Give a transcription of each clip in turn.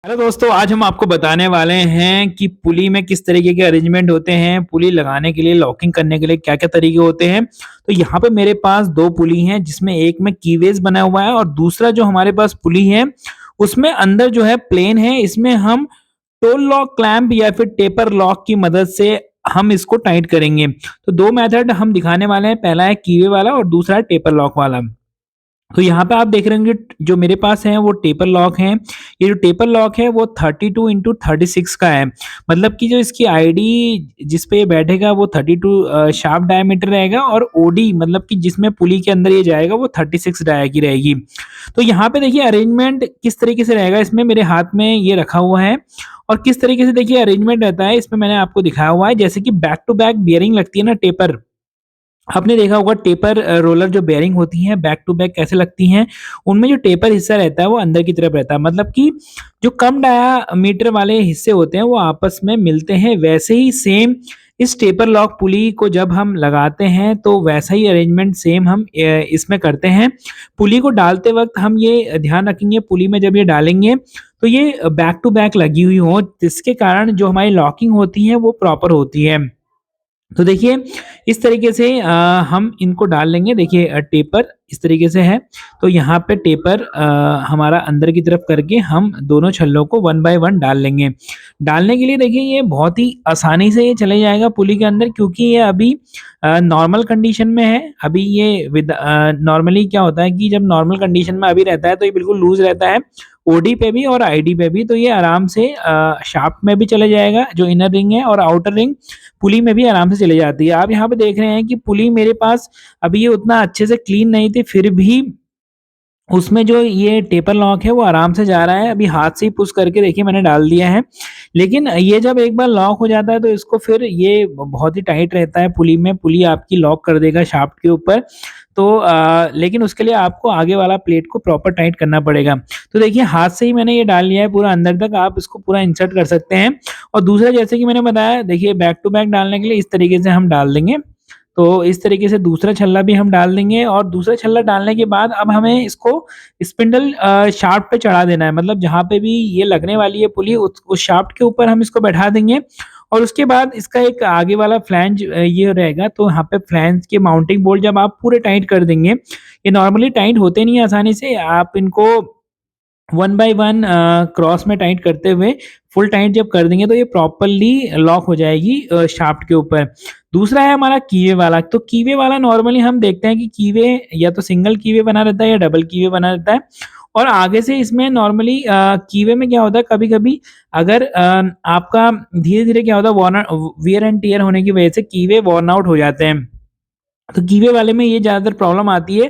Hello दोस्तों, आज हम आपको बताने वाले हैं कि पुली में किस तरीके के अरेंजमेंट होते हैं। पुली लगाने के लिए, लॉकिंग करने के लिए क्या-क्या तरीके होते हैं। तो यहाँ पे मेरे पास 2 पुली हैं, जिसमें एक में कीवेज बना हुआ है और दूसरा जो हमारे पास पुली है, उसमें अंदर जो है प्लेन है। इसमें हम टोल लॉक क्लैंप या फिर टेपर लॉक की मदद से हम इसको टाइट करेंगे। तो 2 मेथड हम दिखाने वाले हैं, पहला है कीवे वाला और दूसरा है टेपर लॉक वाला। तो यहाँ पे आप देख रहे होंगे जो मेरे पास है वो टेपर लॉक है। ये जो टेपर लॉक है वो 32 इंटू 36 का है। मतलब कि जो इसकी आईडी जिस पे ये बैठेगा वो 32 शार्प डायमीटर रहेगा और ओडी मतलब कि जिसमें पुली के अंदर ये जाएगा वो 36 डाया की रहेगी। तो यहाँ पे देखिए अरेंजमेंट किस तरीके से रहेगा, इसमें मेरे हाथ में ये रखा हुआ है और किस तरीके से देखिए अरेंजमेंट रहता है इसमें मैंने आपको दिखाया हुआ है। जैसे कि बैक टू बैक बियरिंग लगती है ना टेपर, आपने देखा होगा टेपर रोलर जो बेयरिंग होती हैं बैक टू बैक कैसे लगती हैं, उनमें जो टेपर हिस्सा रहता है वो अंदर की तरफ रहता है। मतलब कि जो कम डायामीटर वाले हिस्से होते हैं वो आपस में मिलते हैं। वैसे ही सेम इस टेपर लॉक पुली को जब हम लगाते हैं तो वैसा ही अरेंजमेंट सेम हम इसमें करते हैं। पुली को डालते वक्त हम ये ध्यान रखेंगे, पुली में जब ये डालेंगे तो ये बैक टू बैक लगी हुई हो, जिसके कारण जो हमारी लॉकिंग होती है वो प्रॉपर होती है। तो देखिए इस तरीके से हम इनको डाल लेंगे। देखिए टेपर इस तरीके से है। तो यहाँ पे टेपर हमारा अंदर की तरफ करके हम दोनों छल्लों को वन बाय वन डाल लेंगे। डालने के लिए देखिए ये बहुत ही आसानी से ये चले जाएगा पुली के अंदर, क्योंकि ये अभी नॉर्मल कंडीशन में है। अभी ये विद नॉर्मली क्या होता है कि जब नॉर्मल कंडीशन में अभी रहता है तो ये बिल्कुल लूज़ रहता है, ओडी पे भी और आईडी पे भी। तो ये आराम से शाफ्ट में भी चले जाएगा जो इनर रिंग है, और आउटर रिंग पुली में भी आराम से चली जाती है। आप यहाँ पे देख रहे हैं कि पुली मेरे पास अभी ये उतना अच्छे से क्लीन नहीं थी, फिर भी उसमें जो ये टेपर लॉक है वो आराम से जा रहा है। अभी हाथ से ही पुश करके देखिए मैंने डाल दिया है। लेकिन ये जब एक बार लॉक हो जाता है तो इसको फिर ये बहुत ही टाइट रहता है पुली में, पुली आपकी लॉक कर देगा शाफ्ट के ऊपर। तो लेकिन उसके लिए आपको आगे वाला प्लेट को प्रॉपर टाइट करना पड़ेगा। तो देखिए हाथ से ही मैंने ये डाल लिया है पूरा अंदर तक, आप इसको पूरा इंसर्ट कर सकते हैं। और दूसरा जैसे कि मैंने बताया, देखिए बैक टू बैक डालने के लिए इस तरीके से हम डाल देंगे। तो इस तरीके से दूसरा छल्ला भी हम डाल देंगे और दूसरा छल्ला डालने के बाद अब हमें इसको स्पिंडल शाफ्ट पे चढ़ा देना है। मतलब जहाँ पे भी ये लगने वाली है पुली उस शाफ्ट के ऊपर हम इसको बैठा देंगे। और उसके बाद इसका एक आगे वाला फ्लैंज ये रहेगा। तो यहाँ पे फ्लैंज के माउंटिंग बोल्ट जब आप पूरे टाइट कर देंगे, ये नॉर्मली टाइट होते नहीं है आसानी से, आप इनको वन बाय वन क्रॉस में टाइट करते हुए फुल टाइट जब कर देंगे तो ये प्रॉपरली लॉक हो जाएगी शाफ्ट के ऊपर। दूसरा है हमारा कीवे वाला। तो कीवे वाला नॉर्मली हम देखते हैं कि कीवे या तो सिंगल कीवे बना रहता है या डबल कीवे बना रहता है। और आगे से इसमें नॉर्मली कीवे में क्या होता है, कभी-कभी अगर आपका धीरे-धीरे क्या होता है, वियर एंड टियर होने की वजह से कीवे वॉर्न आउट हो जाते हैं। तो कीवे वाले में ये ज़्यादातर प्रॉब्लम आती है।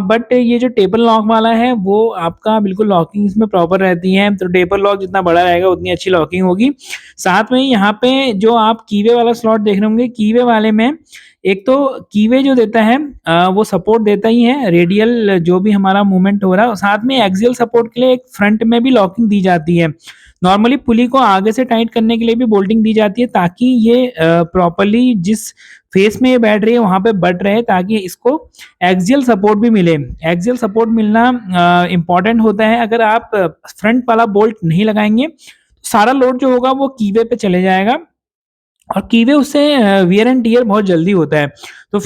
बट ये जो टेबल लॉक वाला है वो आपका बिल्कुल लॉकिंग इसमें प्रॉपर रहती है। तो टेबल लॉक जितना बड़ा रहेगा उतनी अच्छी लॉकिंग होगी। साथ में ही यहाँ पे जो आप कीवे वाला स्लॉट देख रहे होंगे, कीवे वाले में एक तो कीवे जो देता है वो सपोर्ट देता ही है, रेडियल जो भी हमारा मूवमेंट हो रहा है। साथ में एक्सियल सपोर्ट के लिए एक फ्रंट में भी लॉकिंग दी जाती है। नॉर्मली पुली को आगे से टाइट करने के लिए भी बोल्टिंग दी जाती है, ताकि ये प्रॉपर्ली जिस फेस में ये बैठ रही है वहाँ पे बट रहे, ताकि इसको एक्सियल सपोर्ट भी मिले। एक्सियल सपोर्ट मिलना इम्पोर्टेंट होता है। अगर आप फ्रंट वाला बोल्ट नहीं लगाएँगे, तो सारा लोड जो होगा वो कीवे पे चले जाएगा और कीवे उससे वियर एंड टियर बहुत जल्दी होता है। तो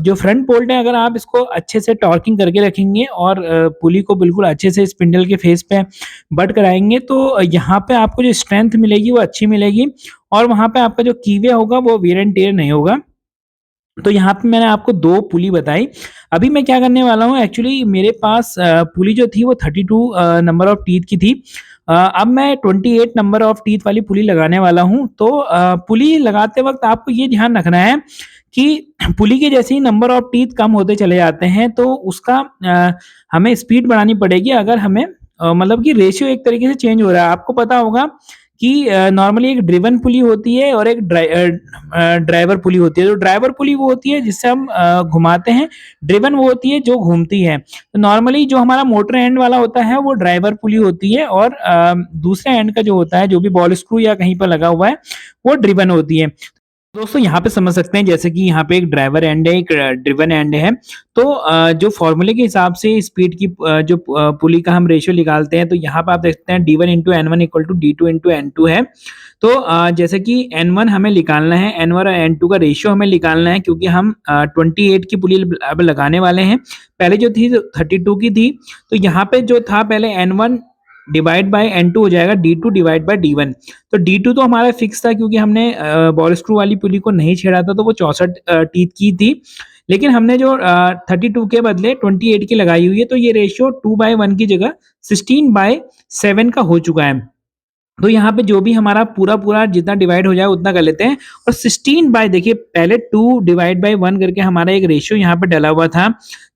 जो फ्रंट बोल्ट है, अगर आप इसको अच्छे से टॉर्किंग करके रखेंगे और पुली को बिल्कुल अच्छे से स्पिंडल के फेस पे बट कराएँगे, तो यहाँ पे आपको जो स्ट्रेंथ मिलेगी वो अच्छी मिलेगी और वहाँ पे आपका जो कीवे होगा वो वियर एंड टियर नहीं होगा। तो यहाँ पे मैंने आपको 2 पुली बताई। अभी मैं क्या करने वाला हूँ, एक्चुअली मेरे पास पुली जो थी वो 32 नंबर ऑफ टीथ की थी। अब मैं 28 नंबर ऑफ टीथ वाली पुली लगाने वाला हूँ। तो पुली लगाते वक़्त आपको ये ध्यान रखना है कि पुली के जैसे ही नंबर ऑफ टीथ कम होते चले जाते हैं तो उसका हमें स्पीड बढ़ानी पड़ेगी। अगर हमें मतलब कि रेशियो एक तरीके से चेंज हो रहा है। आपको पता होगा कि नॉर्मली एक ड्रिवन पुली होती है और एक ड्राइवर पुली होती है। तो ड्राइवर पुली वो होती है जिससे हम घुमाते हैं, ड्रिवन वो होती है जो घूमती है। तो नॉर्मली जो हमारा मोटर एंड वाला होता है वो ड्राइवर पुली होती है और दूसरे एंड का जो होता है, जो भी बॉल स्क्रू या कहीं पर लगा हुआ है, वो ड्रिवन होती है। दोस्तों यहाँ पे समझ सकते हैं जैसे कि यहाँ पे एक ड्राइवर एंड है, एक ड्रिवन एंड है। तो जो फ़ॉर्मूले के हिसाब से स्पीड की जो पुली का हम रेशियो निकालते हैं, तो यहाँ पे आप देख सकते हैं D1 into N1 equal to D2 into N2 है। तो जैसे कि N1 हमें निकालना है, N1 और N2 का रेशियो हमें निकालना है क्योंकि हम 28 की पुली अब लगाने वाले हैं। पहले जो थी 32 की थी, तो यहाँ पे जो था पहले N1 डिवाइड बाय N2 हो जाएगा D2 डिवाइड बाय D1। तो D2 तो हमारा फिक्स था क्योंकि हमने बॉल स्क्रू वाली पुली को नहीं छेड़ा था, तो वो 64 टीथ की थी। लेकिन हमने जो 32 के बदले 28 की लगाई हुई है, तो ये रेशियो 2/1 की जगह 16/7 का हो चुका है। तो यहाँ पे जो भी हमारा पूरा-पूरा जितना डिवाइड हो जाए उतना कर लेते हैं और 16 बाय देखिए पहले 2 डिवाइड बाय 1 करके हमारा एक रेशियो यहाँ पे डला हुआ था।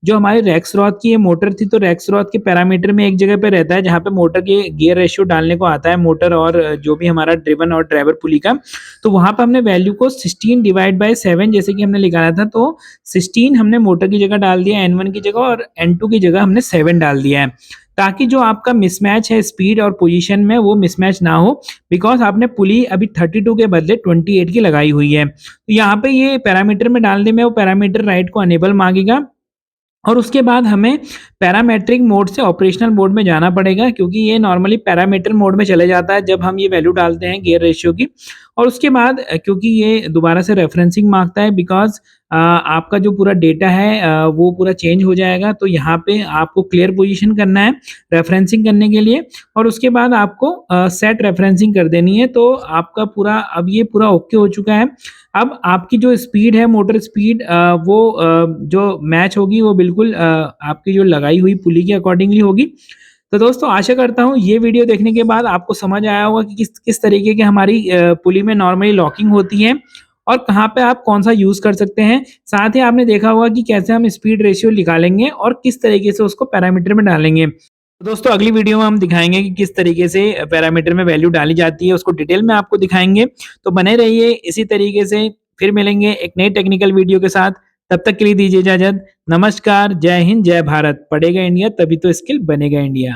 जो हमारी रेक्स रॉड की ये मोटर थी, तो रेक्स रॉड के पैरामीटर में एक जगह पे रहता है जहाँ पे मोटर के गियर रेशियो डालने को आता है, मोटर और जो भी हमारा ड्रिवन और ड्राइवर पुली का। तो वहाँ पे हमने वैल्यू को 16 डिवाइड बाय 7 जैसे कि हमने निकाला था, तो 16 हमने मोटर की जगह डाल दिया N1 की जगह और N2 की जगह हमने 7 डाल दिया है। ताकि जो आपका मिसमैच है स्पीड और पोजीशन में वो मिसमैच ना हो, बिकॉज़ आपने पुली अभी 32 के बदले 28 की लगाई हुई है। तो यहाँ पे ये पैरामीटर में डालने में वो पैरामीटर राइट को अनेबल माँगेगा और उसके बाद हमें पैरामेट्रिक मोड से ऑपरेशनल मोड में जाना पड़ेगा क्योंकि ये नॉर्मली पैरामीटर मोड में चले जाता है जब हम ये वैल्यू डालते हैं गियर रेशियो की। और उसके बाद क्योंकि ये दोबारा से रेफरेंसिंग मांगता है, बिकॉज़ आपका जो पूरा डेटा है वो पूरा चेंज हो जाएगा, तो यहाँ पे आपको क्लियर पोजीशन करना है रेफरेंसिंग करने के लिए और उसके बाद आपको सेट रेफरेंसिंग कर देनी है। तो आपका पूरा अब ये पूरा ओके हो चुका है। अब आपकी जो स्पीड है, मोटर स्पीड वो जो मैच होगी वो बिल्कुल आपकी जो लगाई हुई पुली के अकॉर्डिंगली होगी। तो दोस्तों आशा करता हूँ ये वीडियो देखने के बाद आपको समझ आया होगा कि किस किस तरीके की हमारी पुली में नॉर्मली लॉकिंग होती है और कहाँ पे आप कौन-सा यूज़ कर सकते हैं। साथ ही आपने देखा होगा कि कैसे हम स्पीड रेशियो निकालेंगे और किस तरीके से उसको पैरामीटर में डालेंगे। तो दोस्तों अगली वीडियो में हम दिखाएँगे कि किस तरीके से पैरामीटर में वैल्यू डाली जाती है, उसको डिटेल में आपको दिखाएँगे। तो बने रहिए इसी तरीके से, फिर मिलेंगे एक नई टेक्निकल वीडियो के साथ। तब तक के लिए दीजिए इजाज़त। नमस्कार, जय हिंद, जय भारत। पढ़ेगा इंडिया तभी तो स्किल बनेगा इंडिया।